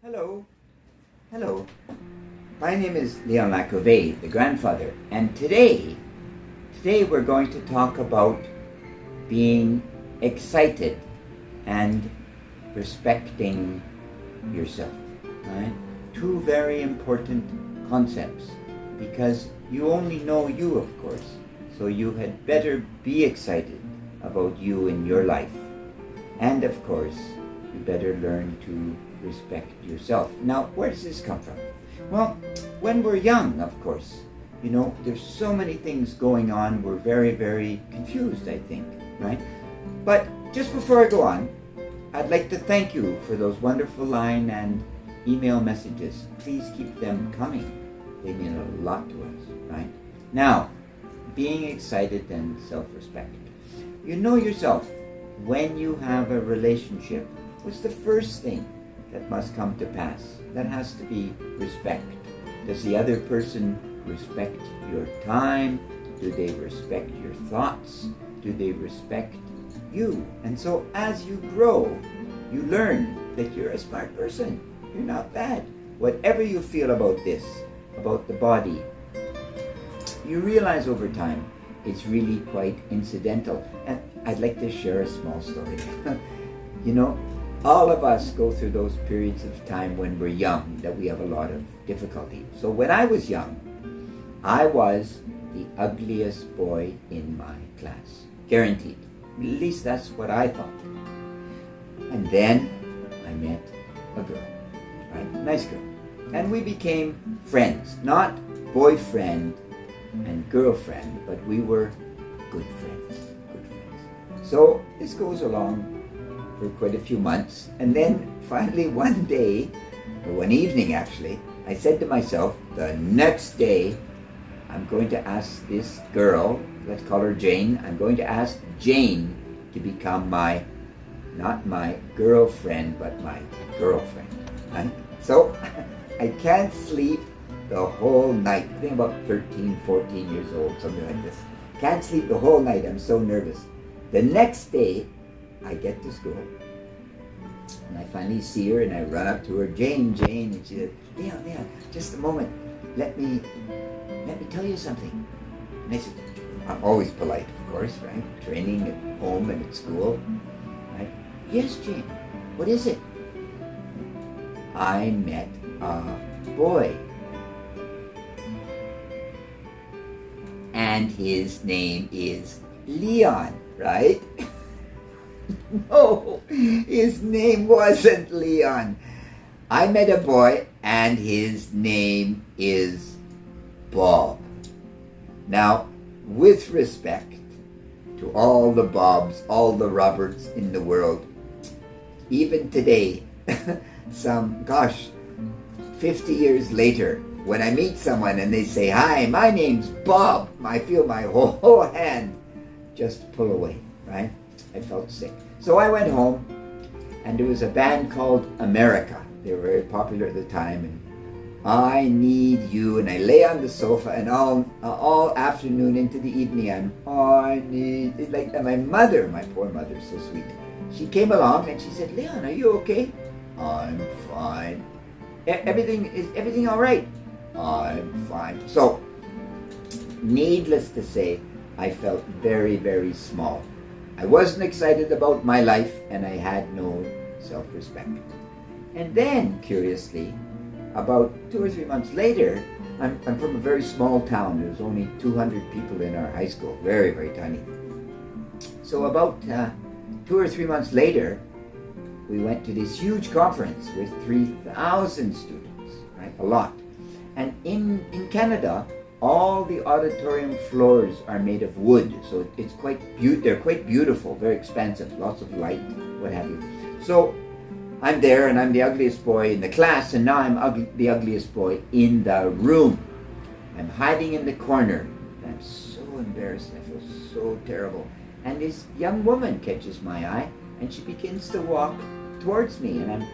Hello. Hello. My name is Leon Lacouvé, the grandfather, and today we're going to talk about being excited and respecting yourself. Right? Two very important concepts because you only know you, of course. So you had better be excited about you in your life. And of course, you better learn to respect yourself. Now, where does this come from? Well, when we're young, of course, there's so many things going on. We're very, very confused, I think, right? But just before I go on, I'd like to thank you for those wonderful line and email messages. Please keep them coming. They mean a lot to us, right? Now, being excited and self-respect. You know yourself. When you have a relationship, what's the first thing that must come to pass? That has to be respect. Does the other person respect your time? Do they respect your thoughts? Do they respect you? And so as you grow, you learn that you're a smart person. You're not bad. Whatever you feel about this, about the body, you realize over time it's really quite incidental. And I'd like to share a small story. All of us go through those periods of time when we're young that we have a lot of difficulty. So when I was young, I was the ugliest boy in my class. Guaranteed. At least that's what I thought. And then I met a girl. Right? Nice girl. And we became friends. Not boyfriend and girlfriend, but we were good friends. Good friends. So this goes along for quite a few months, and then finally one day, or one evening actually, I said to myself, the next day I'm going to ask this girl, let's call her Jane, I'm going to ask Jane to become not my girlfriend, but my girlfriend. Right? So I can't sleep the whole night. I think about 13, 14 years old, something like this. Can't sleep the whole night, I'm so nervous. The next day, I get to school, and I finally see her, and I run up to her, Jane, and she said, Leon, just a moment, let me tell you something. And I said, I'm always polite, of course, right? Training at home and at school, right? Yes, Jane, what is it? I met a boy, and his name is Leon, right? No, his name wasn't Leon. I met a boy and his name is Bob. Now, with respect to all the Bobs, all the Roberts in the world, even today, 50 years later, when I meet someone and they say, hi, my name's Bob, I feel my whole hand just pull away, right? I felt sick. So I went home, and there was a band called America. They were very popular at the time, and I Need You, and I lay on the sofa, and all afternoon into the evening, I need it. Like my mother, my poor mother, so sweet. She came along and she said, Leon, are you okay? I'm fine. Everything all right? I'm fine. So, needless to say, I felt very, very small. I wasn't excited about my life, and I had no self-respect. And then, curiously, about 2 or 3 months later, I'm from a very small town. There was only 200 people in our high school, very, very tiny. So about 2 or 3 months later, we went to this huge conference with 3,000 students, right? A lot. And in Canada, all the auditorium floors are made of wood, so it's they're quite beautiful, very expansive, lots of light, what have you. So I'm there, and I'm the ugliest boy in the class, and now I'm the ugliest boy in the room. I'm hiding in the corner, and I'm so embarrassed, I feel so terrible. And this young woman catches my eye, and she begins to walk towards me, and I'm like,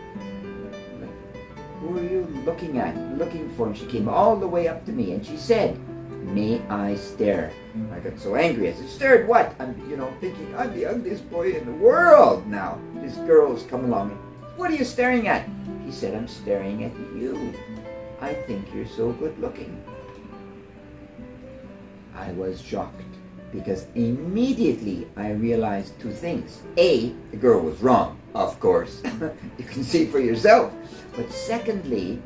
who are you looking for? And she came all the way up to me, and she said, may I stare? I got so angry. I said, stare at what? I'm, thinking, I'm the ugliest boy in the world now. This girl's come along. What are you staring at? She He said, I'm staring at you. I think you're so good looking. I was shocked because immediately I realized two things. A, the girl was wrong, of course. You can see for yourself. But secondly,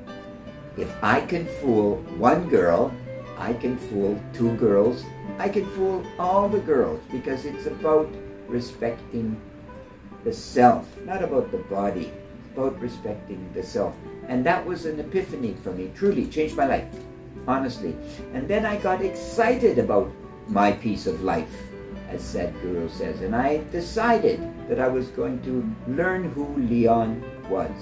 if I can fool one girl, I can fool two girls. I can fool all the girls, because it's about respecting the self, not about the body. It's about respecting the self. And that was an epiphany for me. Truly changed my life, honestly. And then I got excited about my piece of life, as Sadhguru says. And I decided that I was going to learn who Leon was,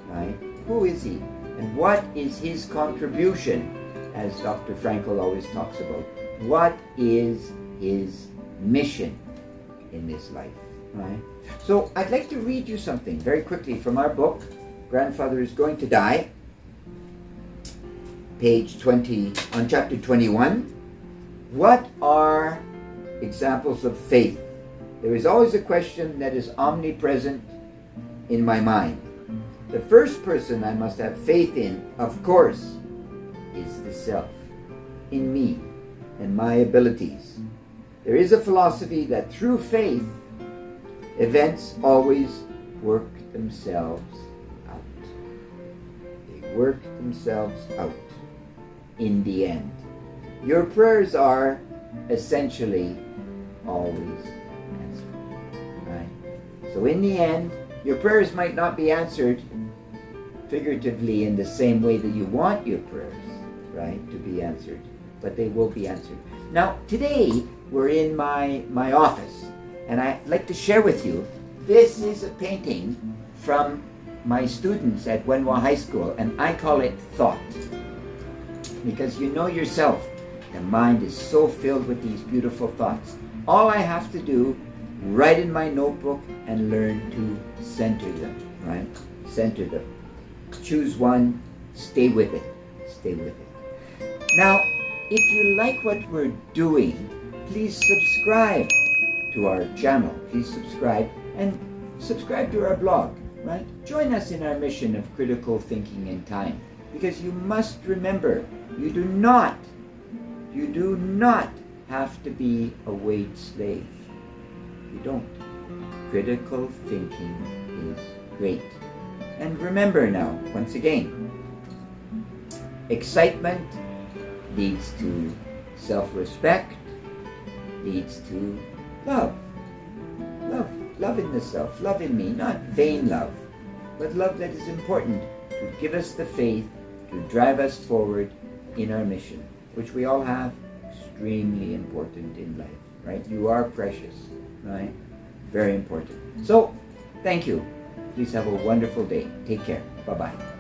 right? Who is he? And what is his contribution, as Dr. Frankl always talks about? What is his mission in this life, right? So I'd like to read you something very quickly from our book, Grandfather is Going to Die, page 20, on chapter 21. What are examples of faith? There is always a question that is omnipresent in my mind. The first person I must have faith in, of course, is the self, in me and my abilities. There is a philosophy that through faith, events always work themselves out. They work themselves out in the end. Your prayers are essentially always answered, right? So in the end, your prayers might not be answered figuratively in the same way that you want your prayers, right, to be answered, but they will be answered. Now, today, we're in my office, and I'd like to share with you, this is a painting from my students at Wenhua High School, and I call it Thought. Because you know yourself, the mind is so filled with these beautiful thoughts. All I have to do, write in my notebook and learn to center them, right? Center them. Choose one, stay with it. Stay with it. Now, if you like what we're doing, please subscribe to our channel. Please subscribe, and subscribe to our blog, right? Join us in our mission of critical thinking in time, because you must remember, you do not have to be a wage slave. You don't. Critical thinking is great. And remember now, once again, excitement leads to self-respect, leads to love. Love in the self, love in me, not vain love, but love that is important to give us the faith to drive us forward in our mission, which we all have, extremely important in life, right? You are precious, right? Very important. So, thank you. Please have a wonderful day. Take care. Bye-bye.